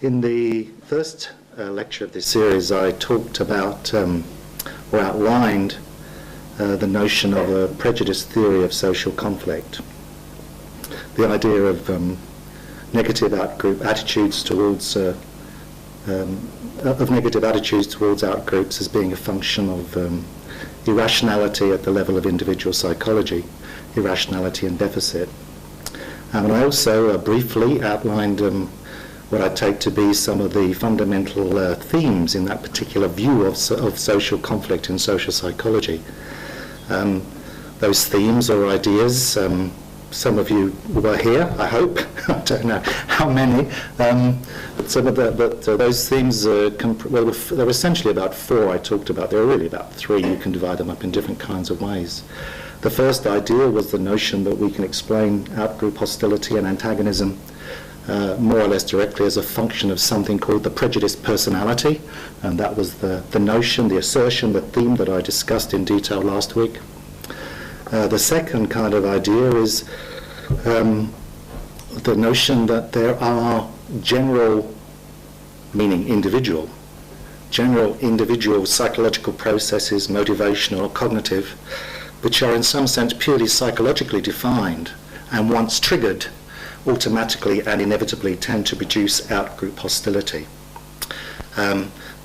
In the first lecture of this series, I talked about or outlined the notion of a prejudice theory of social conflict. The idea of negative outgroup attitudes towards negative attitudes towards outgroups as being a function of irrationality at the level of individual psychology, irrationality and deficit. And I also briefly outlined what I take to be some of the fundamental themes in that particular view of social conflict in social psychology. Those themes or ideas, some of you were here, I hope. I don't know how many, but those themes there were essentially about four I talked about. There were really about three. You can divide them up in different kinds of ways. The first idea was the notion that we can explain outgroup hostility and antagonism more or less directly as a function of something called the prejudiced personality, and that was the notion, the assertion, the theme that I discussed in detail last week. The second kind of idea is the notion that there are general, meaning individual psychological processes, motivational or cognitive, which are in some sense purely psychologically defined, and once triggered, automatically and inevitably tend to produce outgroup hostility.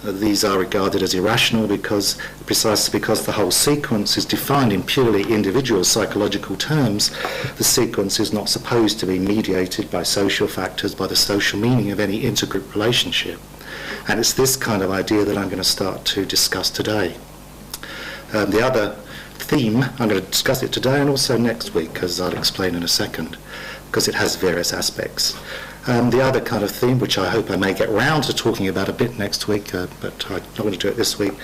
These are regarded as irrational precisely because the whole sequence is defined in purely individual psychological terms. The sequence is not supposed to be mediated by social factors, by the social meaning of any intergroup relationship. And it's this kind of idea that I'm going to start to discuss today. The other theme, I'm going to discuss it today and also next week, as I'll explain in a second, because it has various aspects. The other kind of theme, which I hope I may get round to talking about a bit next week, but I'm not going to do it this week,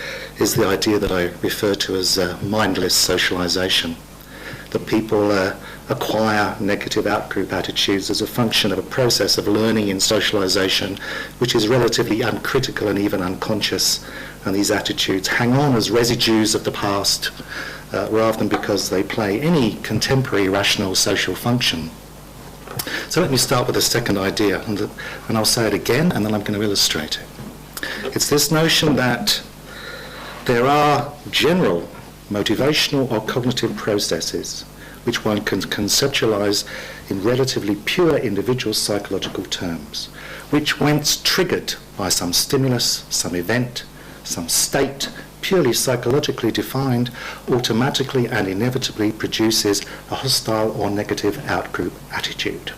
is the idea that I refer to as mindless socialization. That people acquire negative outgroup attitudes as a function of a process of learning in socialization, which is relatively uncritical and even unconscious, and these attitudes hang on as residues of the past, rather than because they play any contemporary rational social function. So let me start with the second idea, and I'll say it again, and then I'm going to illustrate it. It's this notion that there are general motivational or cognitive processes which one can conceptualize in relatively pure individual psychological terms, which, once triggered by some stimulus, some event, some state, purely psychologically defined, automatically and inevitably produces a hostile or negative outgroup attitude.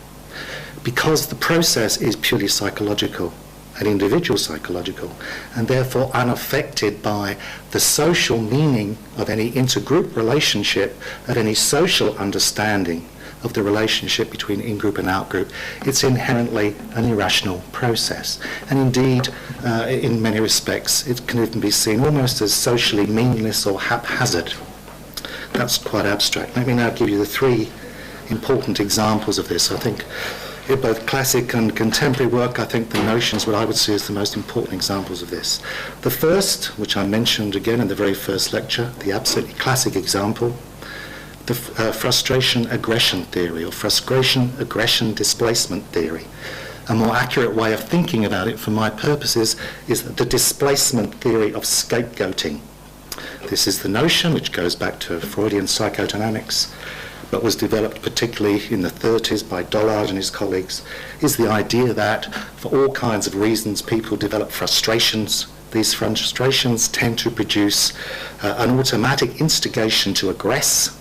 Because the process is purely psychological and individual psychological, and therefore unaffected by the social meaning of any intergroup relationship, of any social understanding of the relationship between in-group and out-group, it's inherently an irrational process. And indeed, in many respects, it can even be seen almost as socially meaningless or haphazard. That's quite abstract. Let me now give you the three important examples of this. I think in both classic and contemporary work, I think the notions what I would see as the most important examples of this. The first, which I mentioned again in the very first lecture, the absolutely classic example, the frustration-aggression theory, or frustration-aggression displacement theory. A more accurate way of thinking about it for my purposes is the displacement theory of scapegoating. This is the notion, which goes back to Freudian psychodynamics, but was developed particularly in the 30s by Dollard and his colleagues, is the idea that for all kinds of reasons people develop frustrations. These frustrations tend to produce an automatic instigation to aggress,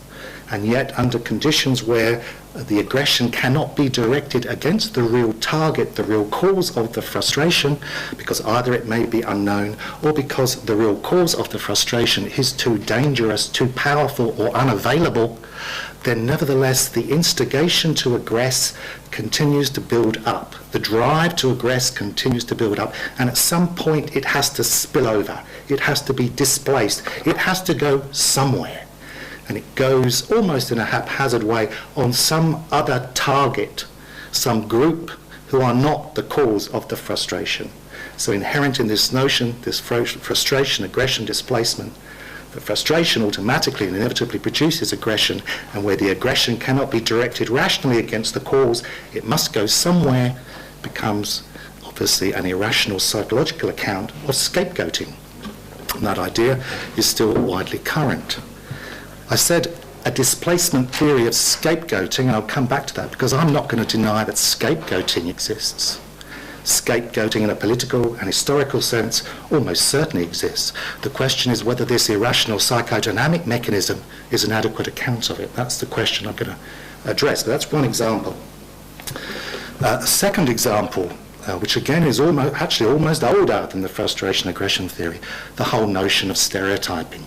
and yet under conditions where the aggression cannot be directed against the real target, the real cause of the frustration, because either it may be unknown or because the real cause of the frustration is too dangerous, too powerful or unavailable, then nevertheless the instigation to aggress continues to build up. The drive to aggress continues to build up, and at some point it has to spill over. It has to be displaced. It has to go somewhere. And it goes almost in a haphazard way on some other target, some group who are not the cause of the frustration. So inherent in this notion, this frustration, aggression, displacement, the frustration automatically and inevitably produces aggression, and where the aggression cannot be directed rationally against the cause, it must go somewhere, becomes obviously an irrational psychological account of scapegoating. And that idea is still widely current. I said a displacement theory of scapegoating, and I'll come back to that because I'm not going to deny that scapegoating exists. Scapegoating in a political and historical sense almost certainly exists. The question is whether this irrational psychodynamic mechanism is an adequate account of it. That's the question I'm going to address. But that's one example. A second example, which again is almost older than the frustration aggression theory, the whole notion of stereotyping.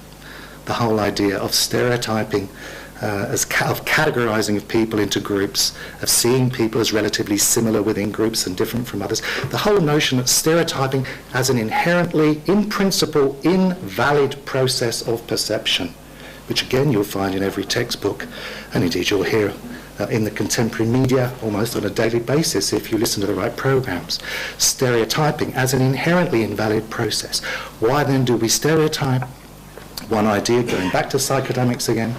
The whole idea of stereotyping of categorising of people into groups, of seeing people as relatively similar within groups and different from others. The whole notion that stereotyping as an inherently, in principle, invalid process of perception, which again you'll find in every textbook, and indeed you'll hear in the contemporary media almost on a daily basis if you listen to the right programs. Stereotyping as an inherently invalid process. Why then do we stereotype? One idea, going back to psychodynamics again,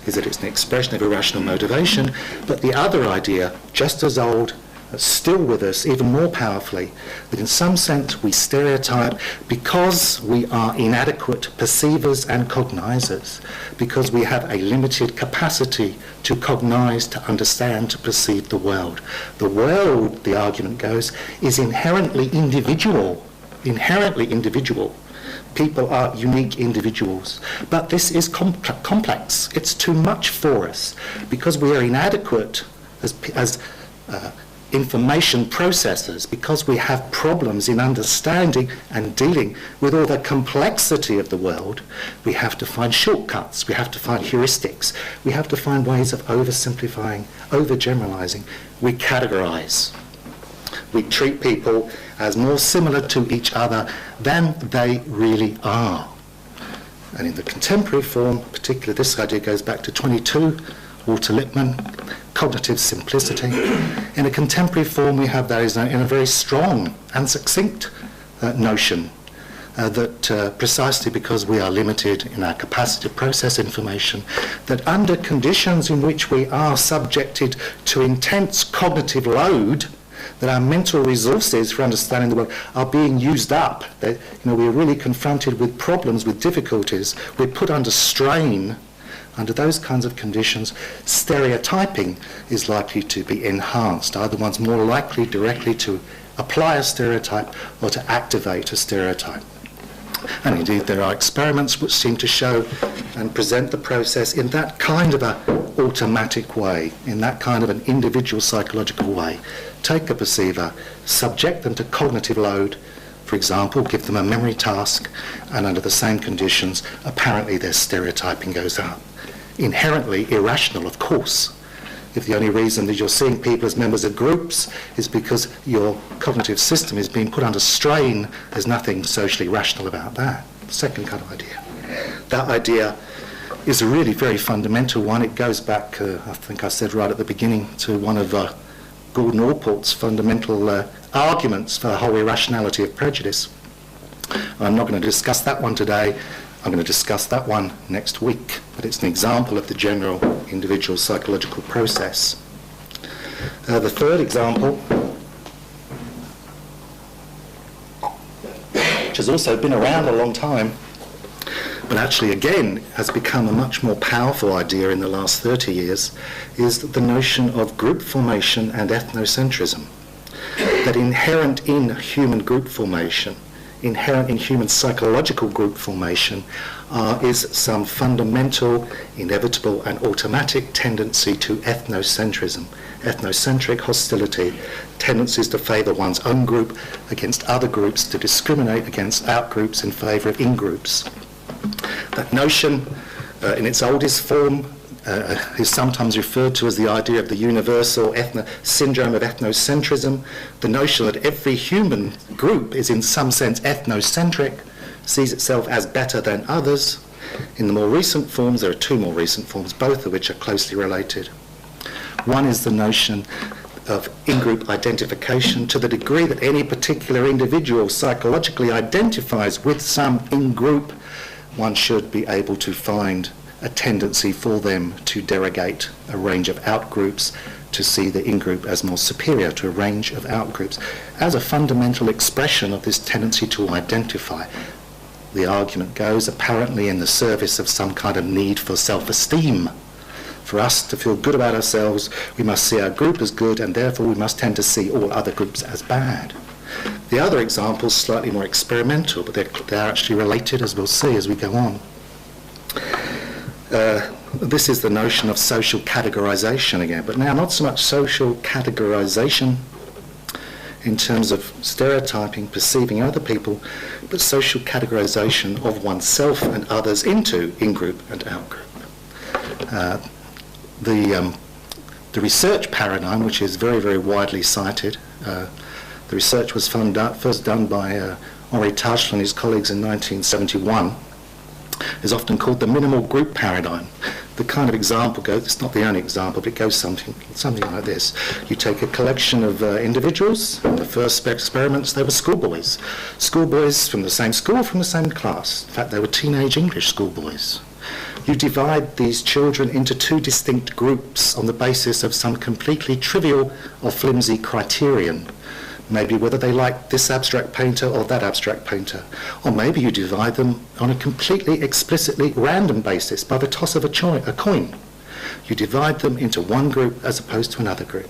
is that it's an expression of irrational motivation, but the other idea, just as old, still with us, even more powerfully, that in some sense we stereotype because we are inadequate perceivers and cognizers, because we have a limited capacity to cognize, to understand, to perceive the world. The world, the argument goes, is inherently individual. Inherently individual. People are unique individuals. But this is complex. It's too much for us because we are inadequate as information processors, because we have problems in understanding and dealing with all the complexity of the world. We have to find shortcuts. We have to find heuristics. We have to find ways of oversimplifying, overgeneralizing. We categorize. We treat people as more similar to each other than they really are. And in the contemporary form, particularly this idea goes back to 22, Walter Lippmann, cognitive simplicity. In a contemporary form, we have that in a very strong and succinct notion that precisely because we are limited in our capacity to process information, that under conditions in which we are subjected to intense cognitive load, that our mental resources for understanding the world are being used up. That, we're really confronted with problems, with difficulties. We're put under strain. Under those kinds of conditions, stereotyping is likely to be enhanced. Either one's more likely directly to apply a stereotype or to activate a stereotype. And indeed, there are experiments which seem to show and present the process in that kind of an automatic way, in that kind of an individual psychological way. Take a perceiver, subject them to cognitive load, for example, give them a memory task, and under the same conditions, apparently their stereotyping goes up. Inherently irrational, of course. If the only reason that you're seeing people as members of groups is because your cognitive system is being put under strain, there's nothing socially rational about that. Second kind of idea. That idea is a really very fundamental one. It goes back, I think I said right at the beginning, to one of Gordon Allport's fundamental arguments for the whole irrationality of prejudice. I'm not going to discuss that one today. I'm going to discuss that one next week, but it's an example of the general individual psychological process. The third example, which has also been around a long time, but actually again has become a much more powerful idea in the last 30 years, is the notion of group formation and ethnocentrism. That inherent in human group formation, inherent in human psychological group formation, is some fundamental, inevitable and automatic tendency to ethnocentrism, ethnocentric hostility, tendencies to favour one's own group against other groups, to discriminate against out-groups in favour of in-groups. That notion, in its oldest form, is sometimes referred to as the idea of the universal syndrome of ethnocentrism, the notion that every human group is in some sense ethnocentric, sees itself as better than others. In the more recent forms, there are two more recent forms, both of which are closely related. One is the notion of in-group identification, to the degree that any particular individual psychologically identifies with some in-group, one should be able to find a tendency for them to derogate a range of out-groups, to see the in-group as more superior to a range of out-groups, as a fundamental expression of this tendency to identify. The argument goes, apparently in the service of some kind of need for self-esteem. For us to feel good about ourselves, we must see our group as good, and therefore we must tend to see all other groups as bad. The other example is slightly more experimental, but they're actually related, as we'll see as we go on. This is the notion of social categorisation again, but now not so much social categorisation in terms of stereotyping, perceiving other people, but social categorisation of oneself and others into in-group and out-group. The research paradigm, which is very, very widely cited, the research was first done by Henri Tajfel and his colleagues in 1971, is often called the minimal group paradigm. The kind of example goes, it's not the only example, but it goes something like this. You take a collection of individuals, and the first experiments, they were schoolboys. Schoolboys from the same school, from the same class. In fact, they were teenage English schoolboys. You divide these children into two distinct groups on the basis of some completely trivial or flimsy criterion. Maybe whether they like this abstract painter or that abstract painter. Or maybe you divide them on a completely explicitly random basis by the toss of a coin. You divide them into one group as opposed to another group.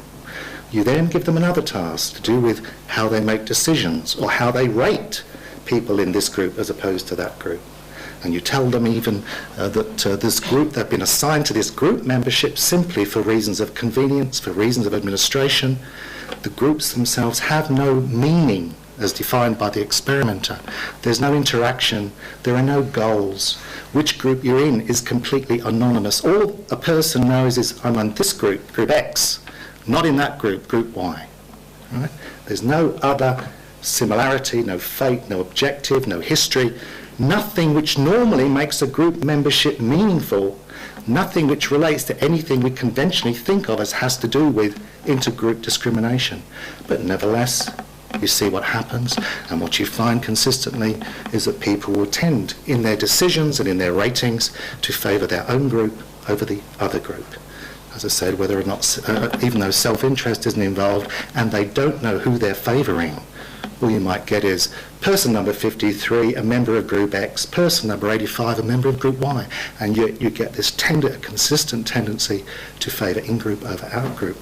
You then give them another task to do with how they make decisions or how they rate people in this group as opposed to that group. And you tell them even that this group, they've been assigned to this group membership simply for reasons of convenience, for reasons of administration. The groups themselves have no meaning as defined by the experimenter. There's no interaction, there are no goals. Which group you're in is completely anonymous. All a person knows is, I'm in this group, group X, not in that group, group Y. Right? There's no other similarity, no fate, no objective, no history, nothing which normally makes a group membership meaningful, nothing which relates to anything we conventionally think of as has to do with intergroup discrimination. But nevertheless, you see what happens, and what you find consistently is that people will tend, in their decisions and in their ratings, to favour their own group over the other group. As I said, whether or not, even though self-interest isn't involved, and they don't know who they're favouring, all you might get is person number 53, a member of group X, person number 85, a member of group Y, and you get this consistent tendency to favour in-group over out-group.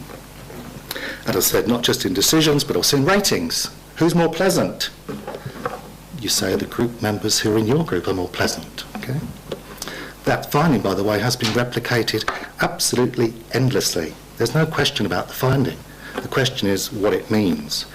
As I said, not just in decisions, but also in ratings. Who's more pleasant? You say the group members who are in your group are more pleasant. Okay? That finding, by the way, has been replicated absolutely endlessly. There's no question about the finding. The question is what it means.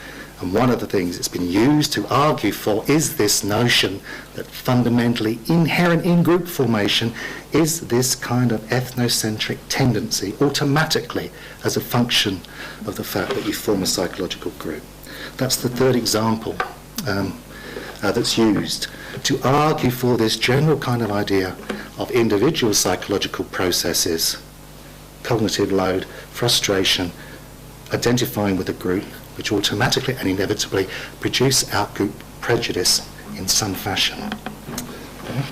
And one of the things it's been used to argue for is this notion that fundamentally inherent in group formation is this kind of ethnocentric tendency automatically as a function of the fact that you form a psychological group. That's the third example that's used to argue for this general kind of idea of individual psychological processes, cognitive load, frustration, identifying with a group, which automatically and inevitably produce out-group prejudice in some fashion. Okay.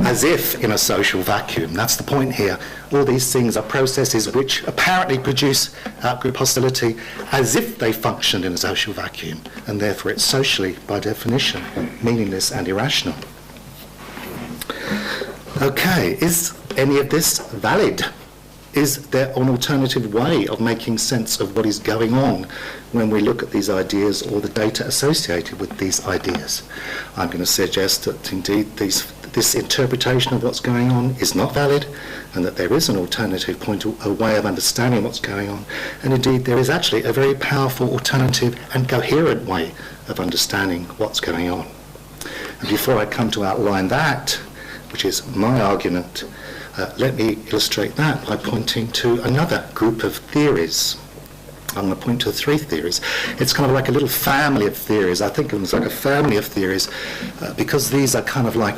As if in a social vacuum, that's the point here. All these things are processes which apparently produce out-group hostility as if they functioned in a social vacuum, and therefore it's socially, by definition, meaningless and irrational. Okay, is any of this valid? Is there an alternative way of making sense of what is going on when we look at these ideas or the data associated with these ideas? I'm going to suggest that indeed this interpretation of what's going on is not valid, and that there is an alternative point, a way of understanding what's going on, and indeed there is actually a very powerful alternative and coherent way of understanding what's going on. And before I come to outline that, which is my argument, let me illustrate that by pointing to another group of theories. I'm going to point to three theories. It's kind of like a little family of theories. I think of them as like a family of theories because these are kind of like,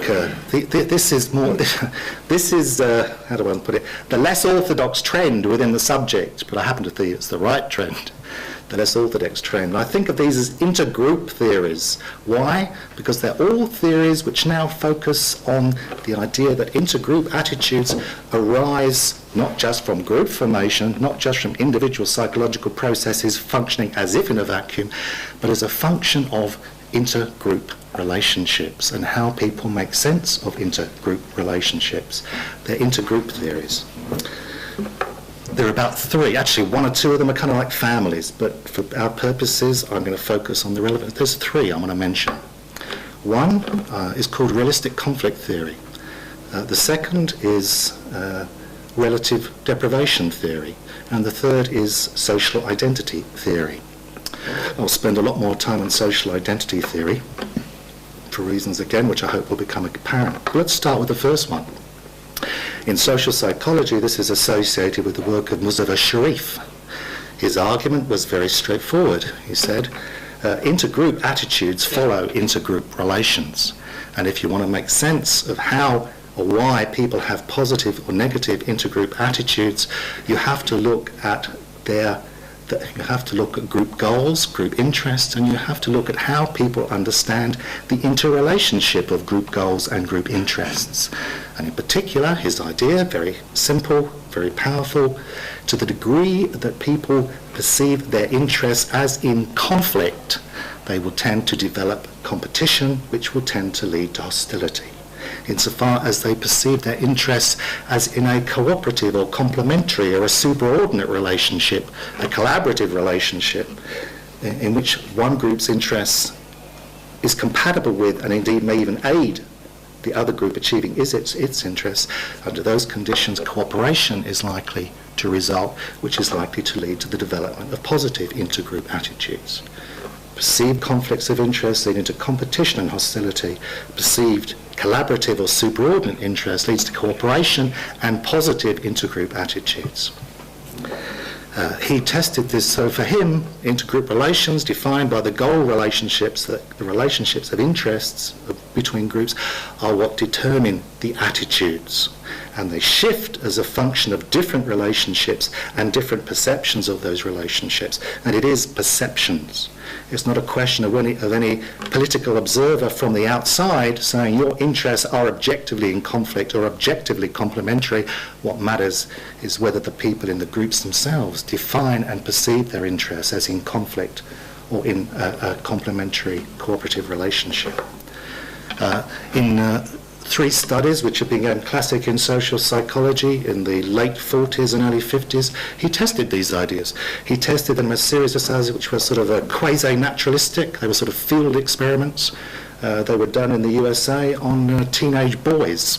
this is more, this is, how do I put it, the less orthodox trend within the subject, but I happen to think it's the right trend. the less orthodox trend. And I think of these as intergroup theories. Why? Because they're all theories which now focus on the idea that intergroup attitudes arise not just from group formation, not just from individual psychological processes functioning as if in a vacuum, but as a function of intergroup relationships and how people make sense of intergroup relationships. They're intergroup theories. There are about three. Actually, one or two of them are kind of like families, but for our purposes, I'm going to focus on the relevant. There's three I'm going to mention. One is called realistic conflict theory. The second is relative deprivation theory. And the third is social identity theory. I'll spend a lot more time on social identity theory for reasons, again, which I hope will become apparent. But let's start with the first one. In social psychology, this is associated with the work of Muzaffar Sharif. His argument was very straightforward. He said, intergroup attitudes follow intergroup relations. And if you want to make sense of how or why people have positive or negative intergroup attitudes, you have to look at group goals, group interests, and you have to look at how people understand the interrelationship of group goals and group interests. And in particular, his idea, very simple, very powerful, to the degree that people perceive their interests as in conflict, they will tend to develop competition, which will tend to lead to hostility. Insofar as they perceive their interests as in a cooperative or complementary or a superordinate relationship, a collaborative relationship, in which one group's interests is compatible with and indeed may even aid the other group achieving its interests, under those conditions cooperation is likely to result, which is likely to lead to the development of positive intergroup attitudes. Perceived conflicts of interest lead into competition and hostility. Perceived collaborative or superordinate interest leads to cooperation and positive intergroup attitudes. He tested this, so for him, intergroup relations defined by the goal relationships, the relationships of interests between groups, are what determine the attitudes. And they shift as a function of different relationships and different perceptions of those relationships. And it is perceptions. It's not a question of any political observer from the outside saying your interests are objectively in conflict or objectively complementary. What matters is whether the people in the groups themselves define and perceive their interests as in conflict or in a complementary cooperative relationship. In three studies which have become classic in social psychology in the late 40s and early 50s, he tested these ideas. He tested them in a series of studies which were sort of quasi-naturalistic. They were sort of field experiments. They were done in the USA on teenage boys.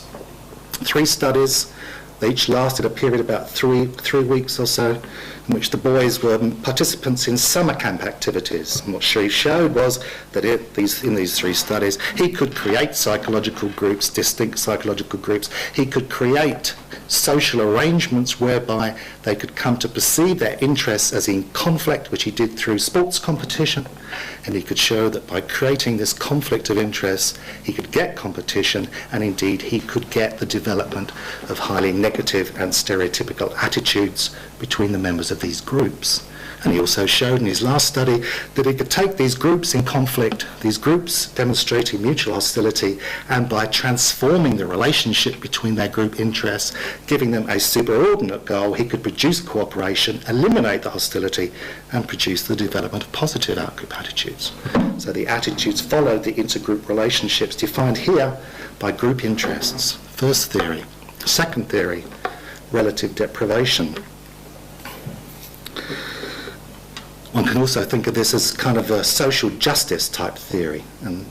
Three studies. They each lasted a period about three weeks or so, in which the boys were participants in summer camp activities. And what Sharif showed was that in these three studies, he could create psychological groups, distinct psychological groups. He could create social arrangements whereby they could come to perceive their interests as in conflict, which he did through sports competition. And he could show that by creating this conflict of interests, he could get competition, and indeed he could get the development of highly negative and stereotypical attitudes between the members of these groups. And he also showed in his last study that he could take these groups in conflict, these groups demonstrating mutual hostility, and by transforming the relationship between their group interests, giving them a superordinate goal, he could produce cooperation, eliminate the hostility, and produce the development of positive outgroup attitudes. So the attitudes followed the intergroup relationships defined here by group interests. First theory. Second theory, relative deprivation. One can also think of this as kind of a social justice type theory, and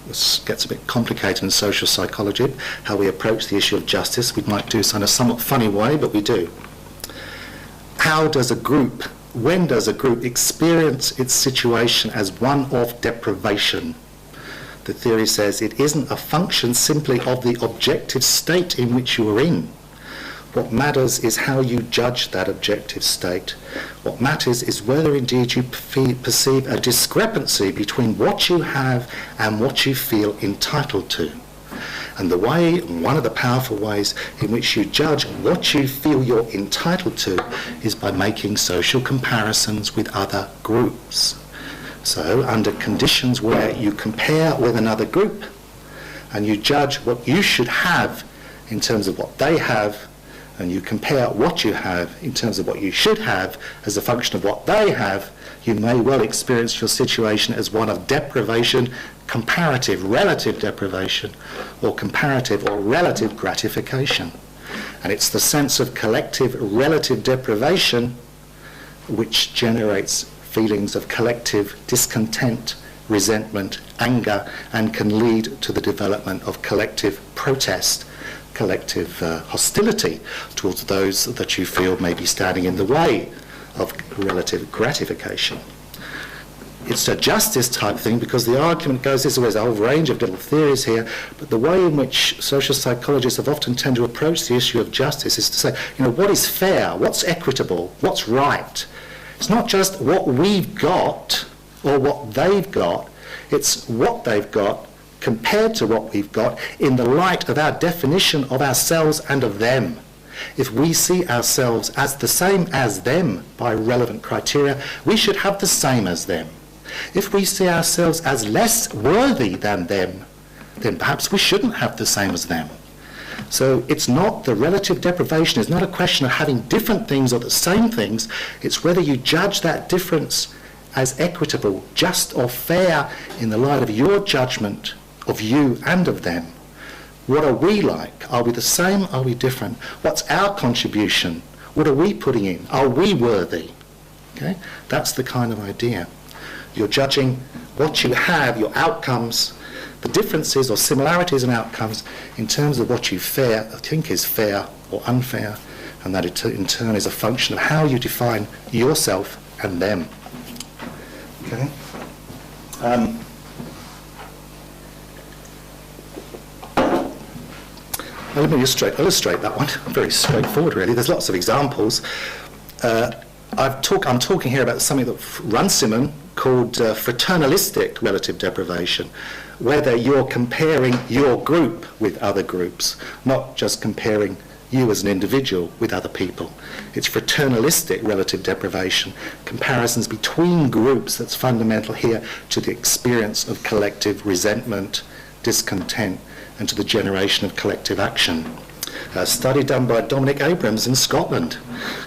this gets a bit complicated in social psychology, how we approach the issue of justice. We might do so in a somewhat funny way, but we do. When does a group experience its situation as one of deprivation? The theory says it isn't a function simply of the objective state in which you are in. What matters is how you judge that objective state. What matters is whether indeed you perceive a discrepancy between what you have and what you feel entitled to. And one of the powerful ways in which you judge what you feel you're entitled to is by making social comparisons with other groups. So under conditions where you compare with another group and you judge what you should have in terms of what they have, and you compare what you have in terms of what you should have as a function of what they have, you may well experience your situation as one of deprivation, comparative, relative deprivation, or comparative or relative gratification. And it's the sense of collective relative deprivation which generates feelings of collective discontent, resentment, anger, and can lead to the development of collective protest, collective hostility towards those that you feel may be standing in the way of relative gratification. It's a justice type thing because the argument goes this way. There's a whole range of little theories here, but the way in which social psychologists have often tend to approach the issue of justice is to say, what is fair, what's equitable, what's right. It's not just what we've got or what they've got, it's what they've got compared to what we've got in the light of our definition of ourselves and of them. If we see ourselves as the same as them by relevant criteria, we should have the same as them. If we see ourselves as less worthy than them, then perhaps we shouldn't have the same as them. So it's not, the relative deprivation is not a question of having different things or the same things, it's whether you judge that difference as equitable, just or fair in the light of your judgment of you and of them. What are we like? Are we the same? Are we different? What's our contribution? What are we putting in? Are we worthy? Okay? That's the kind of idea. You're judging what you have, your outcomes, the differences or similarities in outcomes in terms of what you think is fair or unfair, and that in turn is a function of how you define yourself and them. Okay? Let me illustrate that one. Very straightforward, really. There's lots of examples. I'm talking here about something that Runciman called fraternalistic relative deprivation, whether you're comparing your group with other groups, not just comparing you as an individual with other people. It's fraternalistic relative deprivation, comparisons between groups that's fundamental here to the experience of collective resentment, discontent, and to the generation of collective action. A study done by Dominic Abrams in Scotland.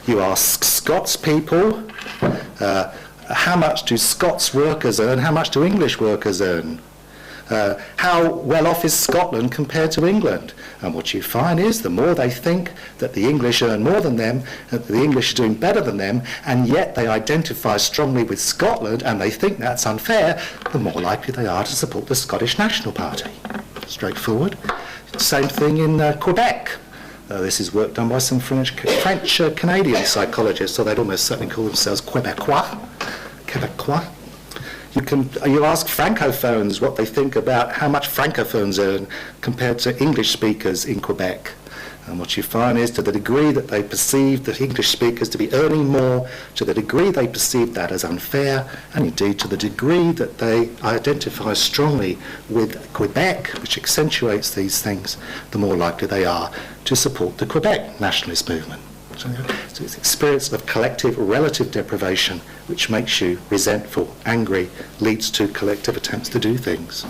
You ask Scots people, how much do Scots workers earn, how much do English workers earn? How well off is Scotland compared to England? And what you find is the more they think that the English earn more than them, that the English are doing better than them, and yet they identify strongly with Scotland and they think that's unfair, the more likely they are to support the Scottish National Party. Straightforward. Same thing in Quebec. This is work done by some French-Canadian psychologists, so they'd almost certainly call themselves Quebecois. You ask francophones what they think about how much francophones earn compared to English speakers in Quebec. And what you find is to the degree that they perceive the English speakers to be earning more, to the degree they perceive that as unfair, and indeed to the degree that they identify strongly with Quebec, which accentuates these things, the more likely they are to support the Quebec nationalist movement. So it's the experience of collective relative deprivation which makes you resentful, angry, leads to collective attempts to do things.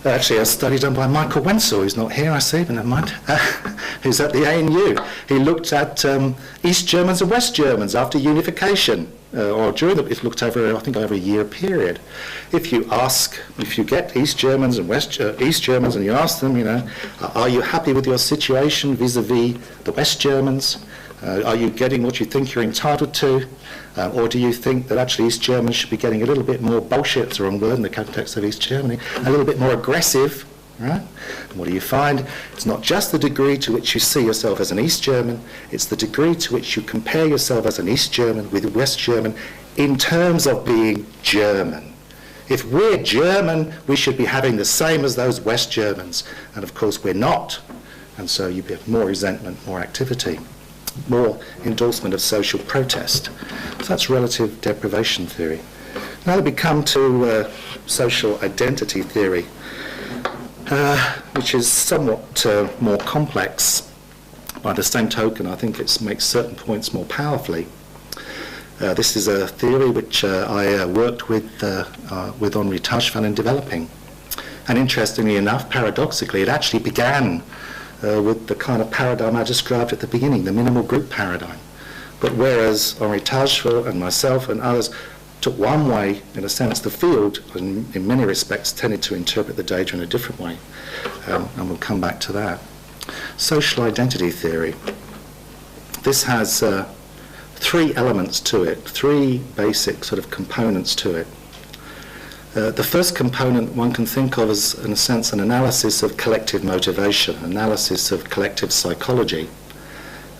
Actually, a study done by Michael Wenzel, who's not here, I see, but never mind, who's at the ANU. He looked at East Germans and West Germans after unification, or during it looked over, I think, over a year period. If you get East Germans and East Germans and you ask them, are you happy with your situation vis-a-vis the West Germans? Are you getting what you think you're entitled to? Or do you think that actually East Germans should be getting a little bit more, bullshit's the wrong word in the context of East Germany, a little bit more aggressive, right? And what do you find? It's not just the degree to which you see yourself as an East German, it's the degree to which you compare yourself as an East German with West German in terms of being German. If we're German, we should be having the same as those West Germans. And of course we're not. And so you have more resentment, more activity, more endorsement of social protest. So that's relative deprivation theory. Now we come to social identity theory. which is somewhat more complex. By the same token, I think it makes certain points more powerfully. This is a theory which I worked with Henri Tajfel in developing. And interestingly enough, paradoxically, it actually began with the kind of paradigm I described at the beginning, the minimal group paradigm. But whereas Henri Tajfel and myself and others took one way, in a sense, the field, in many respects, tended to interpret the data in a different way. And we'll come back to that. Social identity theory. This has three elements to it, three basic sort of components to it. The first component one can think of as, in a sense, an analysis of collective motivation, analysis of collective psychology.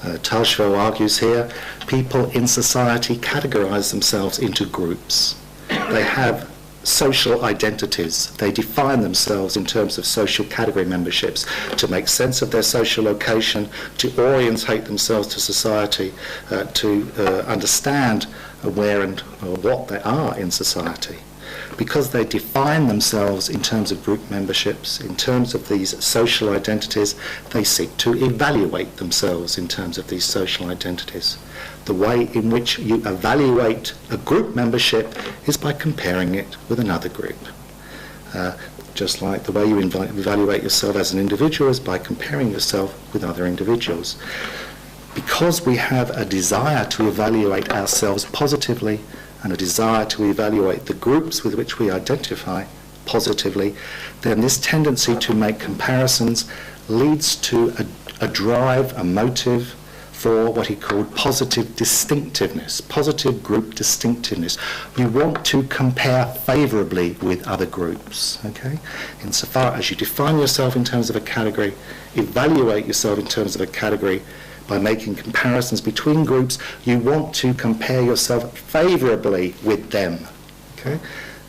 Tajfel argues here, people in society categorize themselves into groups. They have social identities. They define themselves in terms of social category memberships to make sense of their social location, to orientate themselves to society, to understand where and what they are in society. Because they define themselves in terms of group memberships, in terms of these social identities, they seek to evaluate themselves in terms of these social identities. The way in which you evaluate a group membership is by comparing it with another group. Just like the way you evaluate yourself as an individual is by comparing yourself with other individuals. Because we have a desire to evaluate ourselves positively and a desire to evaluate the groups with which we identify positively, then this tendency to make comparisons leads to a drive, a motive for what he called positive distinctiveness, positive group distinctiveness. You want to compare favourably with other groups, okay? Insofar as you define yourself in terms of a category, evaluate yourself in terms of a category, by making comparisons between groups, you want to compare yourself favourably with them. Okay?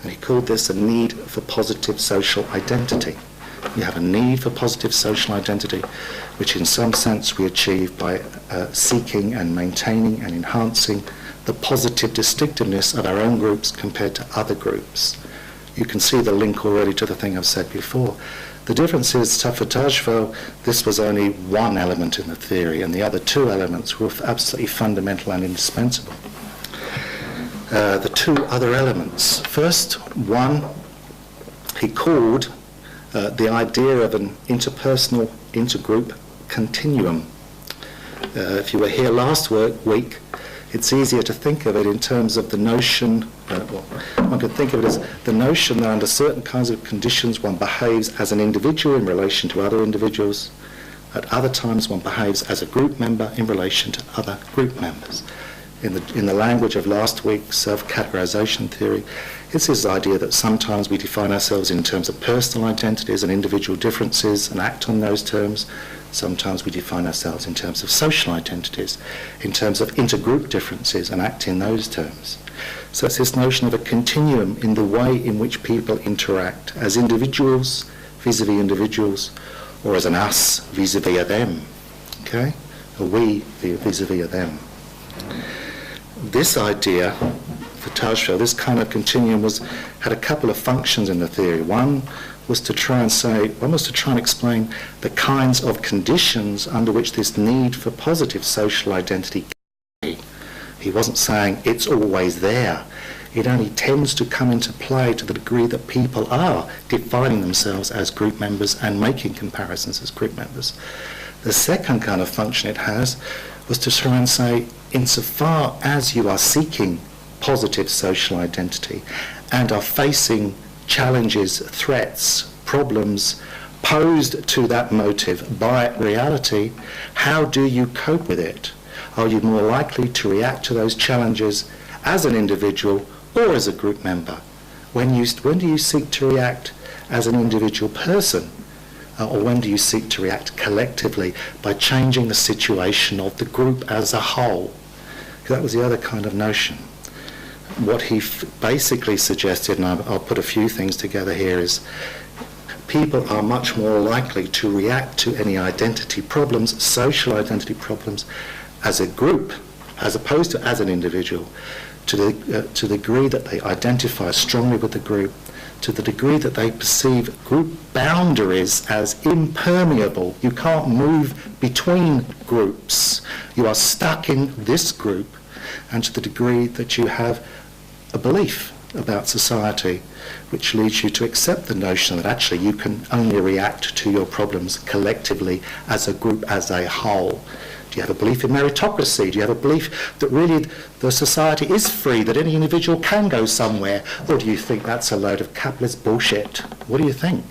And he called this a need for positive social identity. You have a need for positive social identity, which in some sense we achieve by seeking and maintaining and enhancing the positive distinctiveness of our own groups compared to other groups. You can see the link already to the thing I've said before. The difference is, for Tajfel, this was only one element in the theory, and the other two elements were absolutely fundamental and indispensable. The two other elements. First, one, he called the idea of an interpersonal, intergroup continuum. If you were here last week, it's easier to think of it in terms of the notion, one could think of it as the notion that under certain kinds of conditions one behaves as an individual in relation to other individuals. At other times one behaves as a group member in relation to other group members. In the language of last week's Self Categorisation Theory, it's this idea that sometimes we define ourselves in terms of personal identities and individual differences and act on those terms. Sometimes we define ourselves in terms of social identities, in terms of intergroup differences and act in those terms. So it's this notion of a continuum in the way in which people interact as individuals vis-a-vis individuals, or as an us vis-a-vis a them, okay? A we vis-a-vis a them. This idea, for Tajfel, this kind of continuum had a couple of functions in the theory. One was to try and explain the kinds of conditions under which this need for positive social identity can be. He wasn't saying it's always there. It only tends to come into play to the degree that people are defining themselves as group members and making comparisons as group members. The second kind of function it has was to try and say, insofar as you are seeking positive social identity and are facing challenges, threats, problems posed to that motive by reality, how do you cope with it? Are you more likely to react to those challenges as an individual or as a group member? When do you seek to react as an individual person? Or when do you seek to react collectively by changing the situation of the group as a whole? That was the other kind of notion. What he basically suggested, and I'll put a few things together here, is people are much more likely to react to any identity problems, social identity problems, as a group, as opposed to as an individual, to the degree that they identify strongly with the group, to the degree that they perceive group boundaries as impermeable. You can't move between groups. You are stuck in this group, and to the degree that you have a belief about society which leads you to accept the notion that actually you can only react to your problems collectively as a group, as a whole. Do you have a belief in meritocracy? Do you have a belief that really the society is free, that any individual can go somewhere? Or do you think that's a load of capitalist bullshit? What do you think?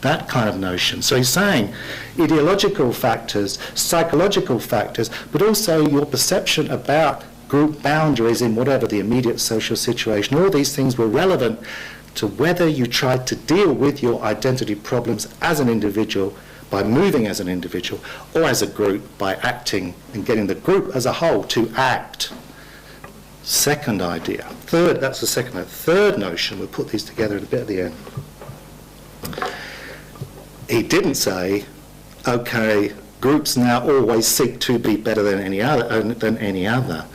That kind of notion. So he's saying ideological factors, psychological factors, but also your perception about group boundaries in whatever the immediate social situation, all these things were relevant to whether you tried to deal with your identity problems as an individual by moving as an individual, or as a group by acting and getting the group as a whole to act. Second idea. Third, that's the second idea. Third notion, we'll put these together in a bit at the end. He didn't say, okay, groups now always seek to be better than any other.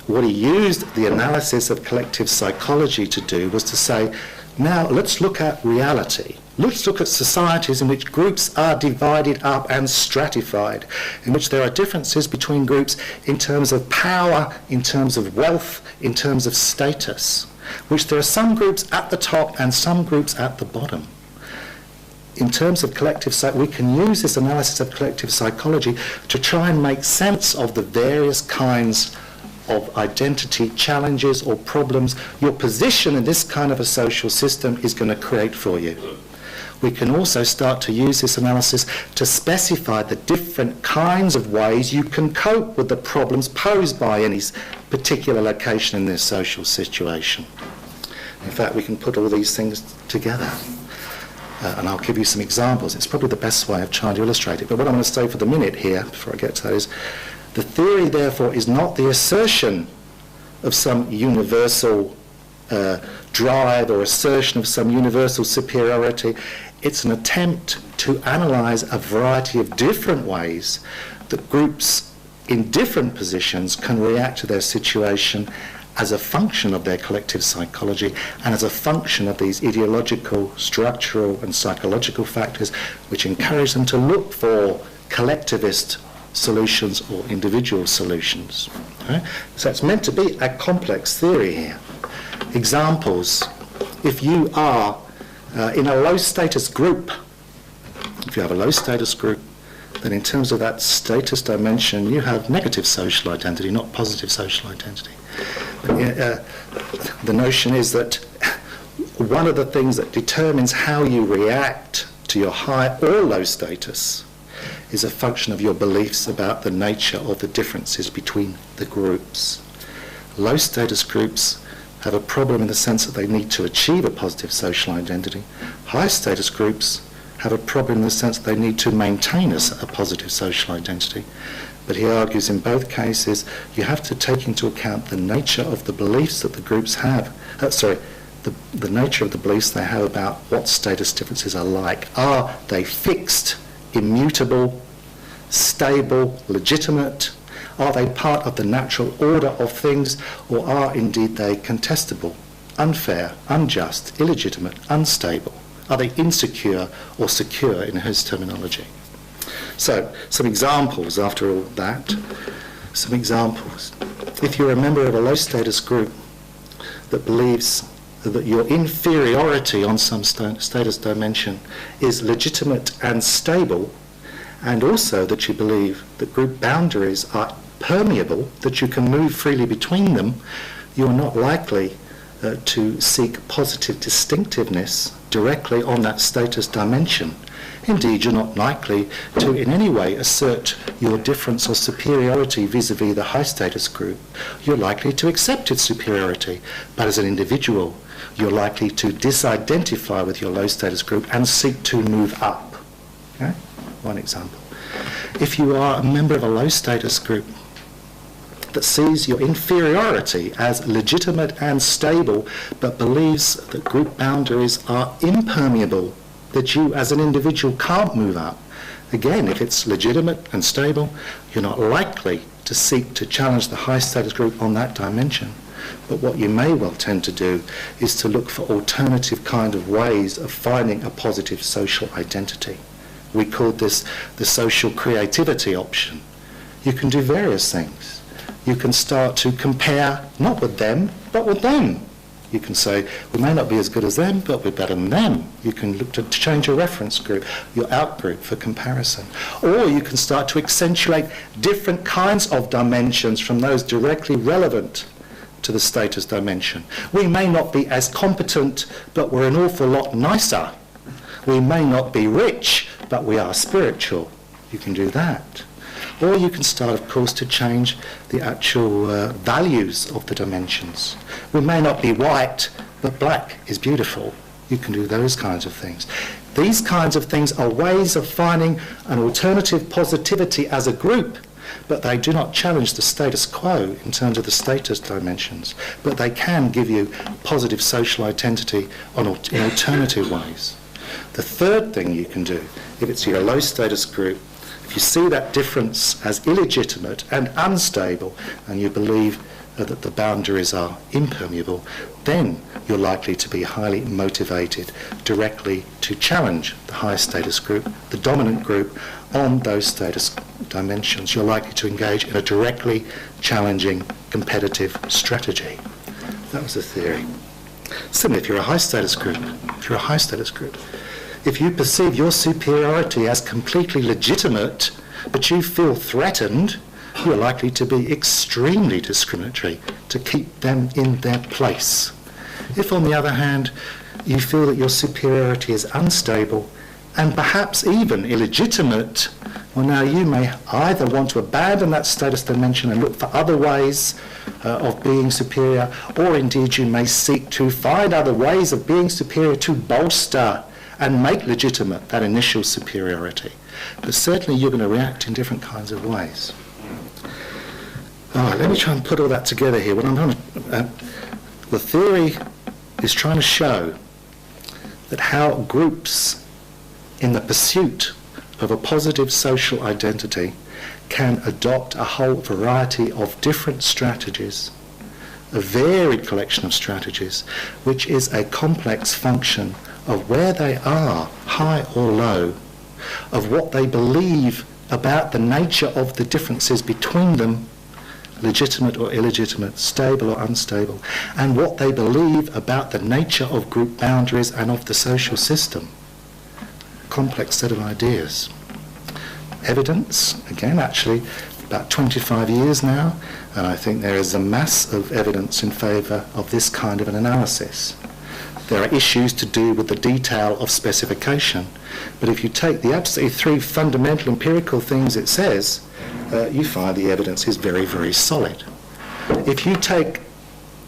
What he used the analysis of collective psychology to do was to say, now let's look at reality. Let's look at societies in which groups are divided up and stratified, in which there are differences between groups in terms of power, in terms of wealth, in terms of status, which there are some groups at the top and some groups at the bottom. In terms of collective psychology, we can use this analysis of collective psychology to try and make sense of the various kinds of identity challenges or problems your position in this kind of a social system is going to create for you. We can also start to use this analysis to specify the different kinds of ways you can cope with the problems posed by any particular location in this social situation. In fact, we can put all these things together. And I'll give you some examples. It's probably the best way of trying to illustrate it. But what I'm going to say for the minute here, before I get to that, is the theory, therefore, is not the assertion of some universal drive or assertion of some universal superiority. It's an attempt to analyse a variety of different ways that groups in different positions can react to their situation as a function of their collective psychology and as a function of these ideological, structural and psychological factors which encourage them to look for collectivist solutions or individual solutions. Okay? So it's meant to be a complex theory here. Examples. If you are in a low status group, if you have a low status group, then in terms of that status dimension, you have negative social identity, not positive social identity. The notion is that one of the things that determines how you react to your high or low status is a function of your beliefs about the nature of the differences between the groups. Low status groups have a problem in the sense that they need to achieve a positive social identity. High status groups have a problem in the sense that they need to maintain a positive social identity. But he argues in both cases you have to take into account the nature of the beliefs that the groups have. The nature of the beliefs they have about what status differences are like. Are they fixed, immutable, stable, legitimate? Are they part of the natural order of things, or are indeed they contestable, unfair, unjust, illegitimate, unstable? Are they insecure or secure in his terminology? So, some examples after all that. Some examples. If you're a member of a low status group that believes that your inferiority on some status dimension is legitimate and stable, and also that you believe that group boundaries are permeable, that you can move freely between them, you're not likely to seek positive distinctiveness directly on that status dimension. Indeed, you're not likely to in any way assert your difference or superiority vis-à-vis the high status group. You're likely to accept its superiority, but as an individual, you're likely to disidentify with your low status group and seek to move up. Okay? One example. If you are a member of a low status group that sees your inferiority as legitimate and stable, but believes that group boundaries are impermeable, that you as an individual can't move up, again, if it's legitimate and stable, you're not likely to seek to challenge the high status group on that dimension. But what you may well tend to do is to look for alternative kind of ways of finding a positive social identity. We called this the social creativity option. You can do various things. You can start to compare, not with them, but with them. You can say, we may not be as good as them, but we're better than them. You can look to change your reference group, your outgroup for comparison. Or you can start to accentuate different kinds of dimensions from those directly relevant to the status dimension. We may not be as competent, but we're an awful lot nicer. We may not be rich, but we are spiritual. You can do that. Or you can start, of course, to change the actual values of the dimensions. We may not be white, but black is beautiful. You can do those kinds of things. These kinds of things are ways of finding an alternative positivity as a group, but they do not challenge the status quo in terms of the status dimensions, but they can give you positive social identity in alternative ways. The third thing you can do, if it's your low status group, if you see that difference as illegitimate and unstable, and you believe that the boundaries are impermeable, then you're likely to be highly motivated directly to challenge the high status group, the dominant group, on those status dimensions. You're likely to engage in a directly challenging competitive strategy. That was the theory. Similarly, if you're a high status group, if you perceive your superiority as completely legitimate, but you feel threatened, you're likely to be extremely discriminatory to keep them in their place. If, on the other hand, you feel that your superiority is unstable and perhaps even illegitimate, well, now you may either want to abandon that status dimension and look for other ways of being superior, or indeed you may seek to find other ways of being superior to bolster and make legitimate that initial superiority. But certainly you're going to react in different kinds of ways. All right, let me try and put all that together here. The theory is trying to show that how groups in the pursuit of a positive social identity can adopt a whole variety of different strategies, a varied collection of strategies, which is a complex function of where they are, high or low, of what they believe about the nature of the differences between them, legitimate or illegitimate, stable or unstable, and what they believe about the nature of group boundaries and of the social system. Complex set of ideas. Evidence, again, actually, about 25 years now, and I think there is a mass of evidence in favour of this kind of an analysis. There are issues to do with the detail of specification, but if you take the absolutely three fundamental empirical things it says, you find the evidence is very, very solid. If you take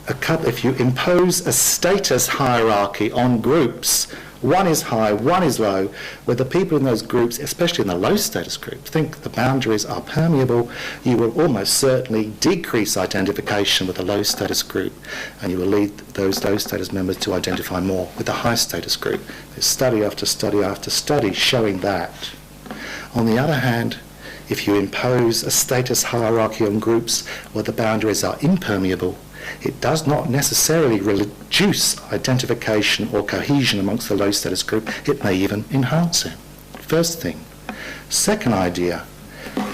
if you impose a status hierarchy on groups, one is high, one is low, where the people in those groups, especially in the low status group, think the boundaries are permeable, you will almost certainly decrease identification with the low status group, and you will lead those low status members to identify more with the high status group. There's study after study after study showing that. On the other hand, if you impose a status hierarchy on groups where the boundaries are impermeable, it does not necessarily reduce identification or cohesion amongst the low status group. It may even enhance it. First thing. Second idea,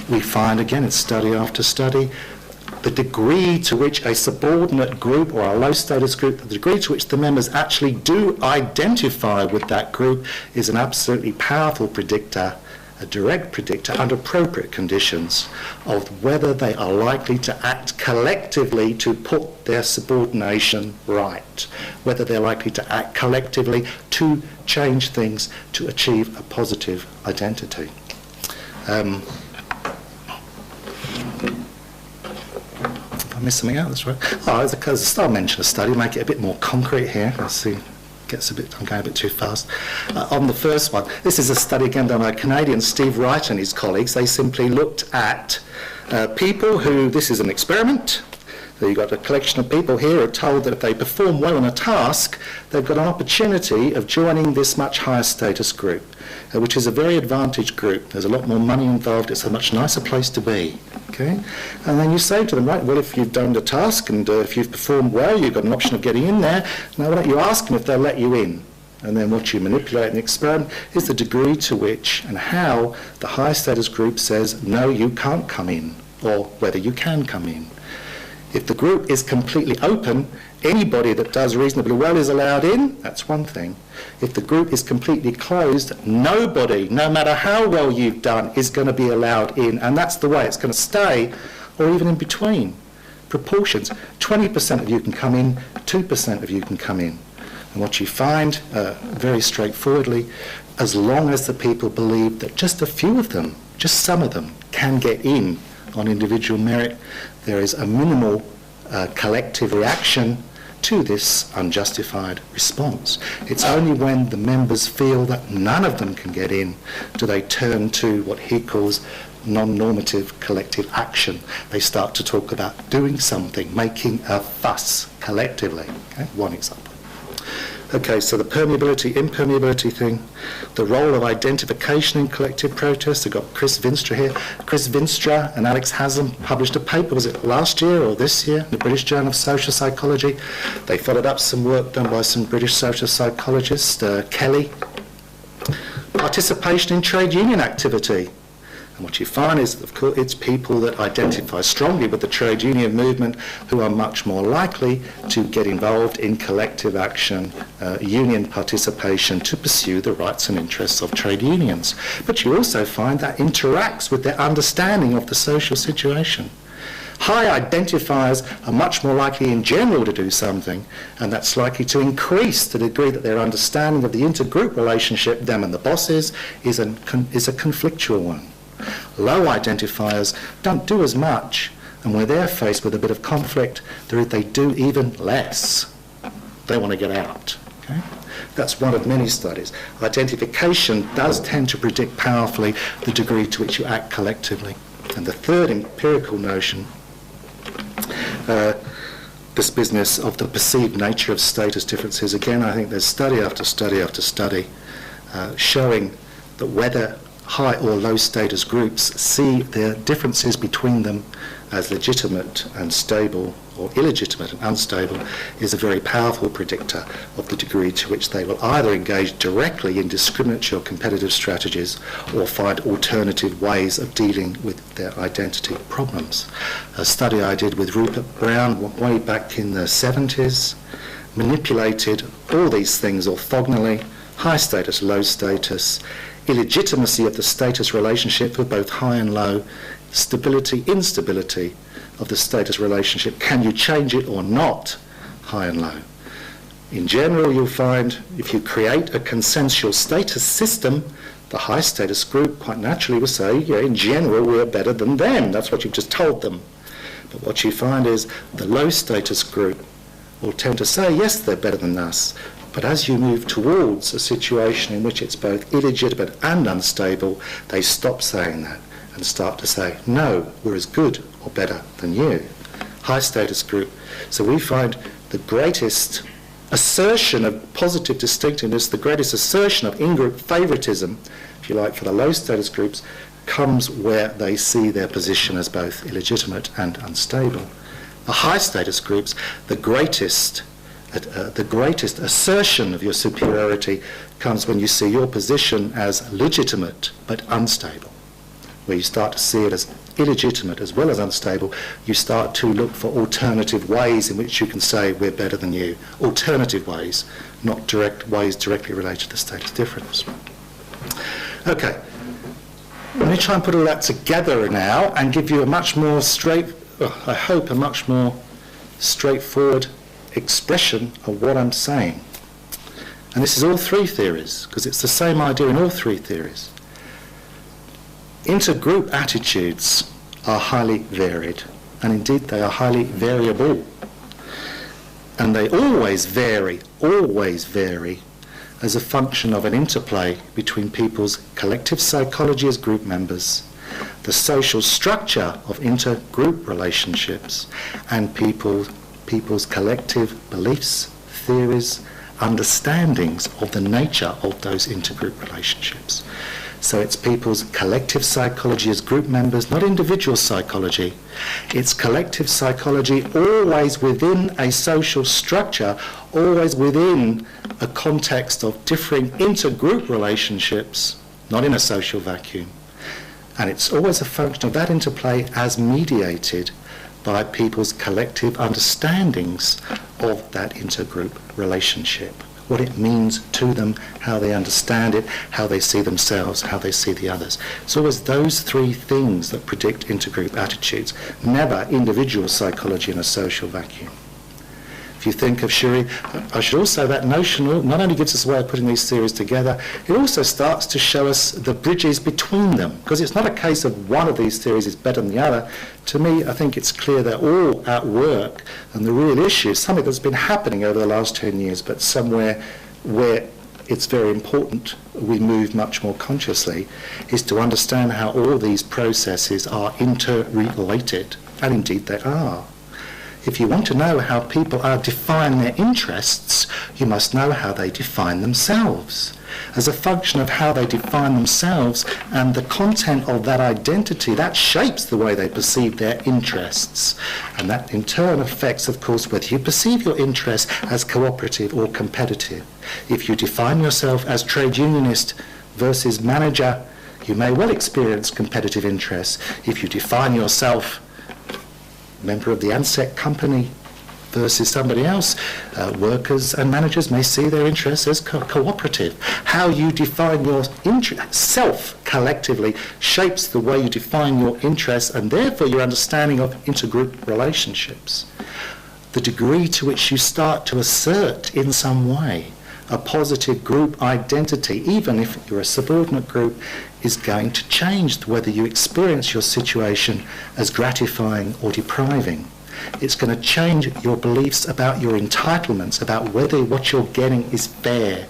we find again in study after study, the degree to which a subordinate group or a low status group, the degree to which the members actually do identify with that group is an absolutely powerful predictor, a direct predictor under appropriate conditions of whether they are likely to act collectively to put their subordination right, whether they're likely to act collectively to change things to achieve a positive identity. I missed something out, that's right. I'll mention a study, make it a bit more concrete here. Let's see. I'm going a bit too fast. On the first one, this is a study again done by a Canadian, Steve Wright and his colleagues. They simply looked at people who, this is an experiment, So you've got a collection of people here who are told that if they perform well on a task, they've got an opportunity of joining this much higher status group, which is a very advantaged group. There's a lot more money involved. It's a much nicer place to be. Okay? And then you say to them, right, well, if you've done the task and if you've performed well, you've got an option of getting in there. Now, why don't you ask them if they'll let you in? And then what you manipulate and experiment is the degree to which and how the high status group says, no, you can't come in, or whether you can come in. If the group is completely open, anybody that does reasonably well is allowed in, that's one thing. If the group is completely closed, nobody, no matter how well you've done, is going to be allowed in, and that's the way it's going to stay, or even in between. Proportions, 20% of you can come in, 2% of you can come in. And what you find, very straightforwardly, as long as the people believe that just a few of them, just some of them, can get in on individual merit, there is a minimal collective reaction to this unjustified response. It's only when the members feel that none of them can get in do they turn to what he calls non-normative collective action. They start to talk about doing something, making a fuss collectively. Okay? One example. Okay, so the permeability, impermeability thing, the role of identification in collective protest. I've got Chris Vinstra here. Chris Vinstra and Alex Haslam published a paper, was it last year or this year, in the British Journal of Social Psychology. They followed up some work done by some British social psychologists, Kelly. Participation in trade union activity. And what you find is, of course, it's people that identify strongly with the trade union movement who are much more likely to get involved in collective action, union participation to pursue the rights and interests of trade unions. But you also find that interacts with their understanding of the social situation. High identifiers are much more likely in general to do something, and that's likely to increase the degree that their understanding of the intergroup relationship, them and the bosses, is a conflictual one. Low identifiers don't do as much, and when they're faced with a bit of conflict, they do even less. They want to get out. Okay? That's one of many studies. Identification does tend to predict powerfully the degree to which you act collectively. And the third empirical notion, this business of the perceived nature of status differences, again, I think there's study after study after study showing that whether high or low status groups see their differences between them as legitimate and stable, or illegitimate and unstable, is a very powerful predictor of the degree to which they will either engage directly in discriminatory or competitive strategies or find alternative ways of dealing with their identity problems. A study I did with Rupert Brown way back in the 70s manipulated all these things orthogonally: high status, low status, illegitimacy of the status relationship for both high and low, stability, instability of the status relationship. Can you change it or not, high and low? In general, you'll find if you create a consensual status system, the high status group quite naturally will say, yeah, in general, we're better than them. That's what you've just told them. But what you find is the low status group will tend to say, yes, they're better than us. But as you move towards a situation in which it's both illegitimate and unstable, they stop saying that and start to say, no, we're as good or better than you. High status group. So we find the greatest assertion of positive distinctiveness, the greatest assertion of in-group favoritism, if you like, for the low status groups, comes where they see their position as both illegitimate and unstable. The high status groups, the greatest assertion of your superiority comes when you see your position as legitimate but unstable. Where you start to see it as illegitimate as well as unstable, you start to look for alternative ways in which you can say we're better than you. Alternative ways, not direct ways directly related to the status difference. Okay, let me try and put all that together now and give you a much more I hope a much more straightforward expression of what I'm saying. And this is all three theories, because it's the same idea in all three theories. Intergroup attitudes are highly varied, and indeed they are highly variable. And they always vary as a function of an interplay between people's collective psychology as group members, the social structure of intergroup relationships, and people's collective beliefs, theories, understandings of the nature of those intergroup relationships. So it's people's collective psychology as group members, not individual psychology. It's collective psychology always within a social structure, always within a context of differing intergroup relationships, not in a social vacuum. And it's always a function of that interplay as mediated by people's collective understandings of that intergroup relationship, what it means to them, how they understand it, how they see themselves, how they see the others. It's always those three things that predict intergroup attitudes, never individual psychology in a social vacuum. If you think of Shuri, I should also, that notion not only gives us a way of putting these theories together, it also starts to show us the bridges between them, because it's not a case of one of these theories is better than the other. To me, I think it's clear they're all at work, and the real issue is something that's been happening over the last 10 years, but somewhere where it's very important we move much more consciously, is to understand how all these processes are interrelated, and indeed they are. If you want to know how people are defining their interests, you must know how they define themselves. As a function of how they define themselves and the content of that identity, that shapes the way they perceive their interests. And that in turn affects, of course, whether you perceive your interests as cooperative or competitive. If you define yourself as trade unionist versus manager, you may well experience competitive interests. If you define yourself member of the ANSEC company versus somebody else, workers and managers may see their interests as cooperative. How you define your self collectively shapes the way you define your interests and therefore your understanding of intergroup relationships. The degree to which you start to assert in some way a positive group identity, even if you're a subordinate group, is going to change whether you experience your situation as gratifying or depriving. It's going to change your beliefs about your entitlements, about whether what you're getting is fair.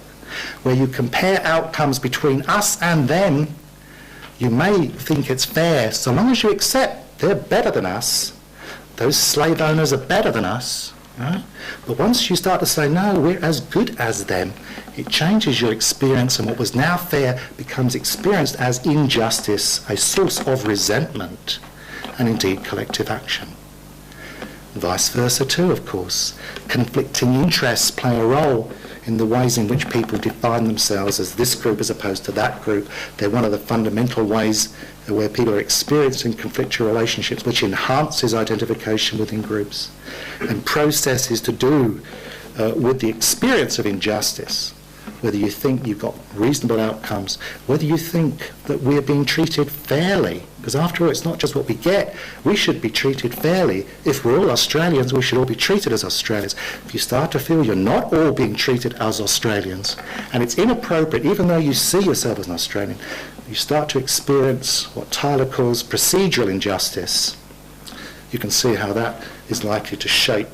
Where you compare outcomes between us and them, you may think it's fair so long as you accept they're better than us. Those slave owners are better than us. Right? But once you start to say, no, we're as good as them, it changes your experience, and what was now fair becomes experienced as injustice, a source of resentment, and indeed collective action. Vice versa too, of course. Conflicting interests play a role in the ways in which people define themselves as this group as opposed to that group. They're one of the fundamental ways where people are experiencing conflictual relationships, which enhances identification within groups, and processes to do with the experience of injustice, whether you think you've got reasonable outcomes, whether you think that we're being treated fairly, because after all, it's not just what we get. We should be treated fairly. If we're all Australians, we should all be treated as Australians. If you start to feel you're not all being treated as Australians, and it's inappropriate, even though you see yourself as an Australian, you start to experience what Tyler calls procedural injustice. You can see how that is likely to shape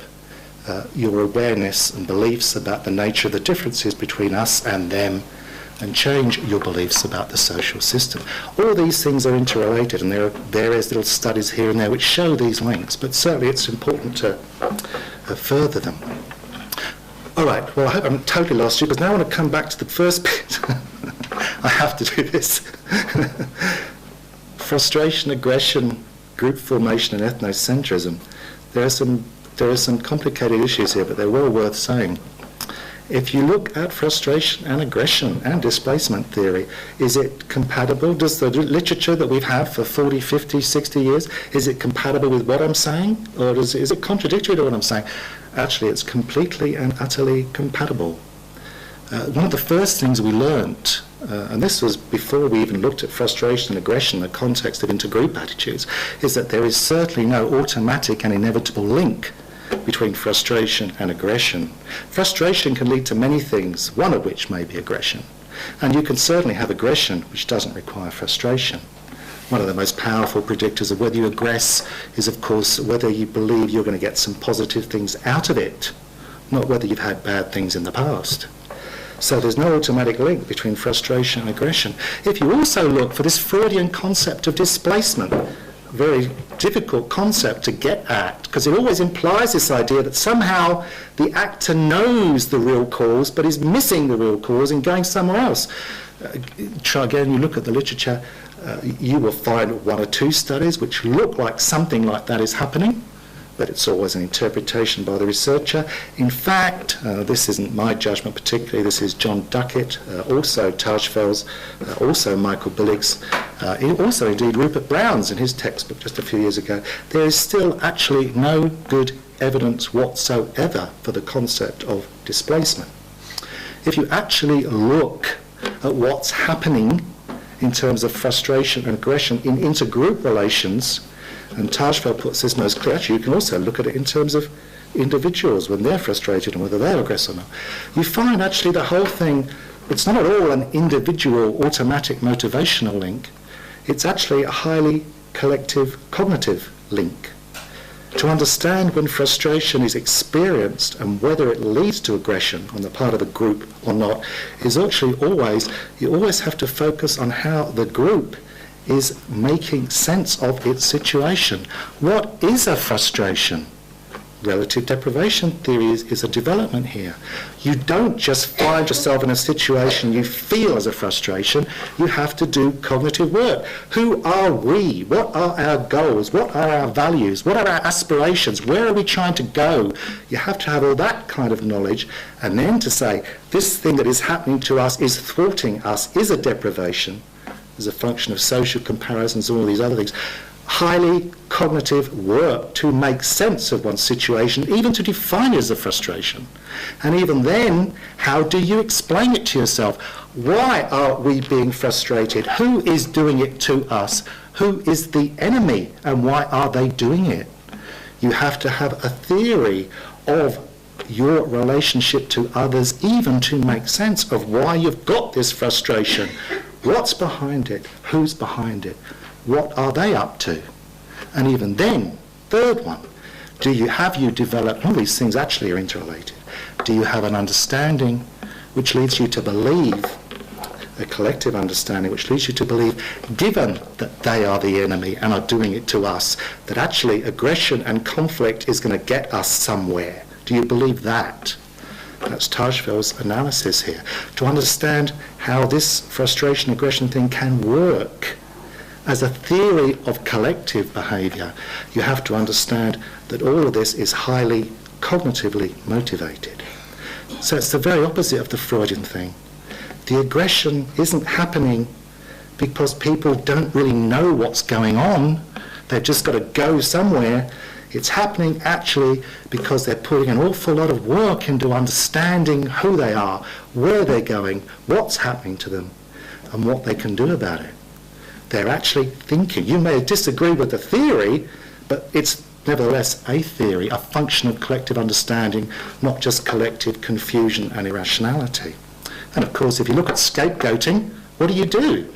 your awareness and beliefs about the nature of the differences between us and them, and change your beliefs about the social system. All these things are interrelated, and there are various little studies here and there which show these links, but certainly it's important to further them. All right, well, I hope I haven't totally lost you, because now I want to come back to the first bit. I have to do this. Frustration, aggression, group formation, and ethnocentrism. There are some complicated issues here, but they're well worth saying. If you look at frustration and aggression and displacement theory, is it compatible? Does the literature that we've had for 40, 50, 60 years, is it compatible with what I'm saying? Or is it contradictory to what I'm saying? Actually, it's completely and utterly compatible. One of the first things we learnt, and this was before we even looked at frustration and aggression in the context of intergroup attitudes, is that there is certainly no automatic and inevitable link between frustration and aggression. Frustration can lead to many things, one of which may be aggression. And you can certainly have aggression which doesn't require frustration. One of the most powerful predictors of whether you aggress is, of course, whether you believe you're going to get some positive things out of it, not whether you've had bad things in the past. So there's no automatic link between frustration and aggression. If you also look for this Freudian concept of displacement, very difficult concept to get at, because it always implies this idea that somehow the actor knows the real cause but is missing the real cause and going somewhere else. Try again, you look at the literature, you will find one or two studies which look like something like that is happening, but it's always an interpretation by the researcher. In fact, this isn't my judgment particularly, this is John Duckett, also Tajfel's, also Michael Billig's, also indeed Rupert Brown's in his textbook just a few years ago. There is still actually no good evidence whatsoever for the concept of displacement. If you actually look at what's happening in terms of frustration and aggression in intergroup relations, and Tajfel puts this most clearly, actually you can also look at it in terms of individuals when they're frustrated and whether they're aggressive or not. You find actually the whole thing, it's not at all an individual automatic motivational link, it's actually a highly collective cognitive link. To understand when frustration is experienced and whether it leads to aggression on the part of the group or not is actually always, you always have to focus on how the group is making sense of its situation. What is a frustration? Relative deprivation theory is a development here. You don't just find yourself in a situation you feel as a frustration, you have to do cognitive work. Who are we? What are our goals? What are our values? What are our aspirations? Where are we trying to go? You have to have all that kind of knowledge, and then to say, this thing that is happening to us is thwarting us, is a deprivation, as a function of social comparisons and all these other things. Highly cognitive work to make sense of one's situation, even to define it as a frustration. And even then, how do you explain it to yourself? Why are we being frustrated? Who is doing it to us? Who is the enemy? And why are they doing it? You have to have a theory of your relationship to others, even to make sense of why you've got this frustration. What's behind it? Who's behind it? What are they up to? And even then, third one, have you developed, all these things actually are interrelated, do you have an understanding which leads you to believe, a collective understanding which leads you to believe, given that they are the enemy and are doing it to us, that actually aggression and conflict is going to get us somewhere? Do you believe that? That's Tajfel's analysis here. To understand how this frustration, aggression thing can work as a theory of collective behaviour, you have to understand that all of this is highly cognitively motivated. So it's the very opposite of the Freudian thing. The aggression isn't happening because people don't really know what's going on. They've just got to go somewhere. It's happening actually because they're putting an awful lot of work into understanding who they are, where they're going, what's happening to them, and what they can do about it. They're actually thinking. You may disagree with the theory, but it's nevertheless a theory, a function of collective understanding, not just collective confusion and irrationality. And of course, if you look at scapegoating, what do?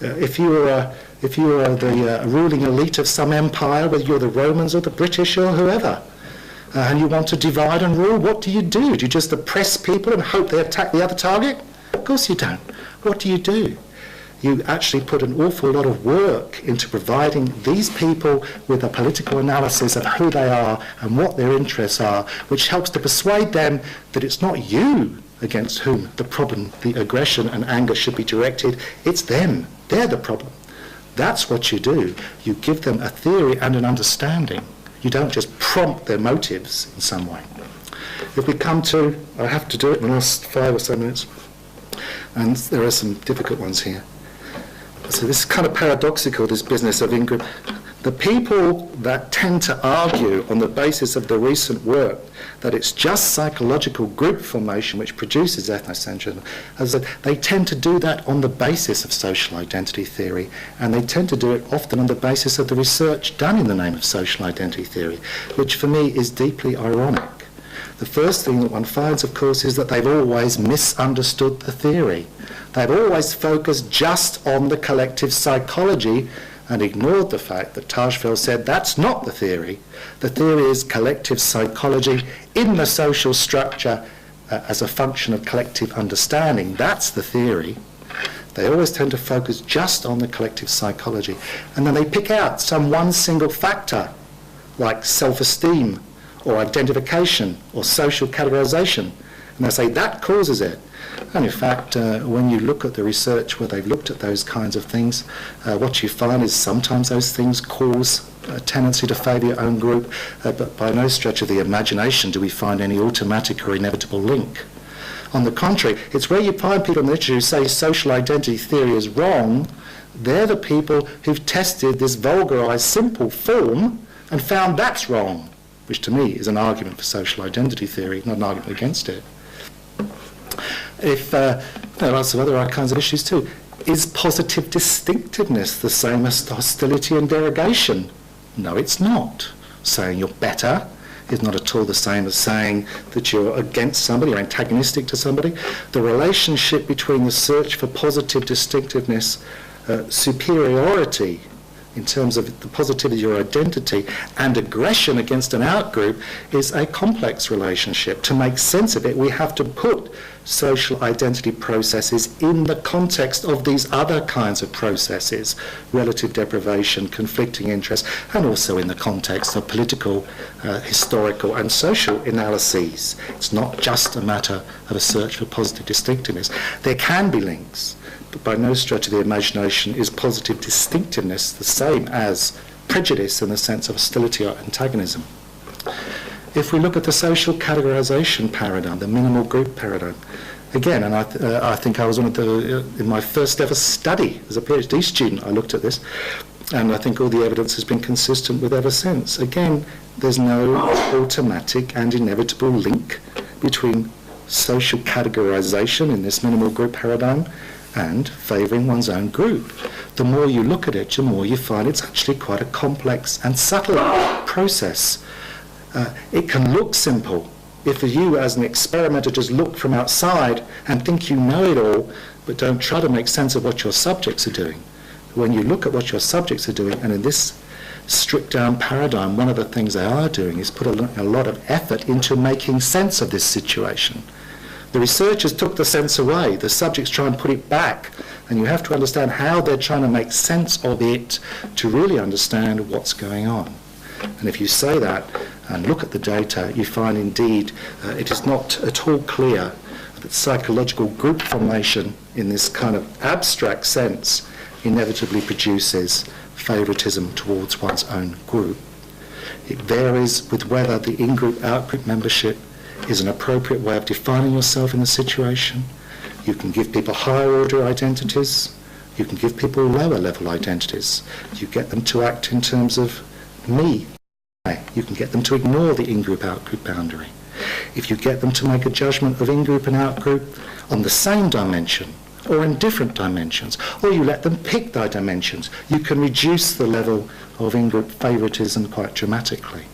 If you were the ruling elite of some empire, whether you're the Romans or the British or whoever, and you want to divide and rule, what do? Do you just oppress people and hope they attack the other target? Of course you don't. What do? You actually put an awful lot of work into providing these people with a political analysis of who they are and what their interests are, which helps to persuade them that it's not you against whom the problem, the aggression and anger should be directed, it's them. They're the problem. That's what you do. You give them a theory and an understanding. You don't just prompt their motives in some way. If we come to, I have to do it in the last 5 or so minutes, and there are some difficult ones here. So this is kind of paradoxical, this business of in-group. The people that tend to argue on the basis of the recent work that it's just psychological group formation which produces ethnocentrism, as they tend to do that on the basis of social identity theory, and they tend to do it often on the basis of the research done in the name of social identity theory, which for me is deeply ironic. The first thing that one finds, of course, is that they've always misunderstood the theory. They've always focused just on the collective psychology and ignored the fact that Tajfel said that's not the theory. The theory is collective psychology in the social structure as a function of collective understanding. That's the theory. They always tend to focus just on the collective psychology. And then they pick out some one single factor, like self-esteem or identification or social categorization. And they say that causes it. And in fact, when you look at the research where they've looked at those kinds of things, what you find is sometimes those things cause a tendency to favour your own group, but by no stretch of the imagination do we find any automatic or inevitable link. On the contrary, it's where you find people in the literature who say social identity theory is wrong. They're the people who've tested this vulgarised simple form and found that's wrong, which to me is an argument for social identity theory, not an argument against it. There are lots of other kinds of issues too. Is positive distinctiveness the same as hostility and derogation? No, it's not. Saying you're better is not at all the same as saying that you're against somebody or antagonistic to somebody. The relationship between the search for positive distinctiveness, superiority in terms of the positivity of your identity, and aggression against an outgroup is a complex relationship. To make sense of it, we have to put social identity processes in the context of these other kinds of processes, relative deprivation, conflicting interests, and also in the context of political, historical and social analyses. It's not just a matter of a search for positive distinctiveness. There can be links, but by no stretch of the imagination is positive distinctiveness the same as prejudice in the sense of hostility or antagonism. If we look at the social categorisation paradigm, the minimal group paradigm, again, and I think I was one of the, in my first ever study as a PhD student, I looked at this, and I think all the evidence has been consistent with ever since. Again, there's no automatic and inevitable link between social categorisation in this minimal group paradigm and favouring one's own group. The more you look at it, the more you find it's actually quite a complex and subtle process. It can look simple. If you as an experimenter just look from outside and think you know it all, but don't try to make sense of what your subjects are doing. When you look at what your subjects are doing, and in this stripped down paradigm, one of the things they are doing is put a lot of effort into making sense of this situation. The researchers took the sense away, the subjects try and put it back, and you have to understand how they're trying to make sense of it to really understand what's going on. And if you say that and look at the data, you find indeed it is not at all clear that psychological group formation in this kind of abstract sense inevitably produces favouritism towards one's own group. It varies with whether the in-group, out-group membership is an appropriate way of defining yourself in the situation. You can give people higher order identities. You can give people lower level identities. You get them to act in terms of me. You can get them to ignore the in-group, out-group boundary. If you get them to make a judgment of in-group and out-group on the same dimension or in different dimensions, or you let them pick their dimensions, you can reduce the level of in-group favouritism quite dramatically.